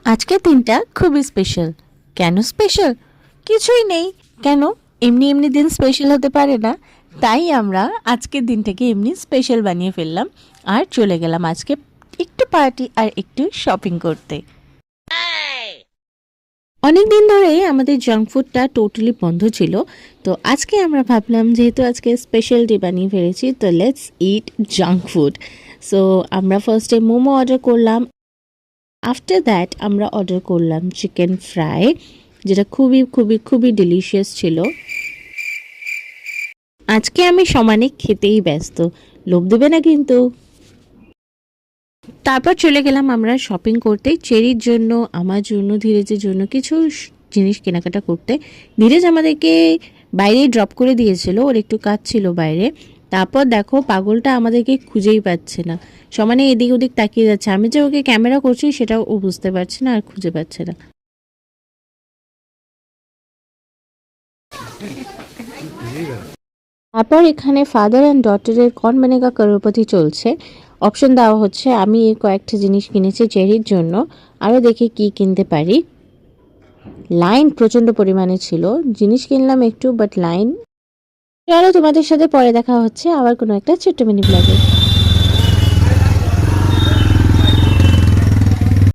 আজকের দিনটা খুবই স্পেশাল। কেন স্পেশাল? কিছুই নেই। কেন? এমনি এমনি দিন স্পেশাল হতে পারে না। তাই আমরা আজকের দিনটাকে এমনি স্পেশাল বানিয়ে ফেললাম আর চলে গেলাম আজকে একটু পার্টি আর একটু শপিং করতে। অনেক দিন ধরেই আমাদের জাঙ্ক ফুডটা টোটালি বন্ধ ছিল। তো আজকে আমরা ভাবলাম যেহেতু আজকে স্পেশাল ডে বানিয়ে ফেলেছি, তো let's eat junk food. So আমরা ফার্স্টে মোমো অর্ডার করলাম। আফটার দ্যাট আমরা অর্ডার করলাম চিকেন ফ্রাই, যেটা খুবই খুবই খুবই ডিলিশিয়াস ছিল। আজকে আমি সমানে খেতেই ব্যস্ত, লোভ দেবে না কিন্তু। তারপর চলে গেলাম আমরা শপিং করতে, চেরির জন্য, আমার জন্য, ধীরেজের জন্য কিছু জিনিস কেনাকাটা করতে। ধীরেজ আমাদেরকে বাইরেই ড্রপ করে দিয়েছিল, ওর একটু কাজ ছিল বাইরে। তারপর দেখো পাগলটা আমাদেরকে খুঁজেই পাচ্ছে না, সমানে এদিক ওদিক তাকিয়ে যাচ্ছে। আমি যে ওকে ক্যামেরা করছি সেটাও ও বুঝতে পারছে না আর খুঁজে পাচ্ছে না। তারপর এখানে ফাদার অ্যান্ড ডটারের কন বনেগা করোড়পতি চলছে। অপশন দেওয়া হচ্ছে, আমি এই কয়েকটা জিনিস কিনেছি চেরির জন্য, আরও দেখি কি কিনতে পারি। লাইন প্রচণ্ড পরিমাণে ছিল, জিনিস কিনলাম একটু, বাট লাইন। চলো তোমাদের সাথে পরে দেখা হচ্ছে আবার কোনো একটা ছোট্ট মিনি ব্লগে।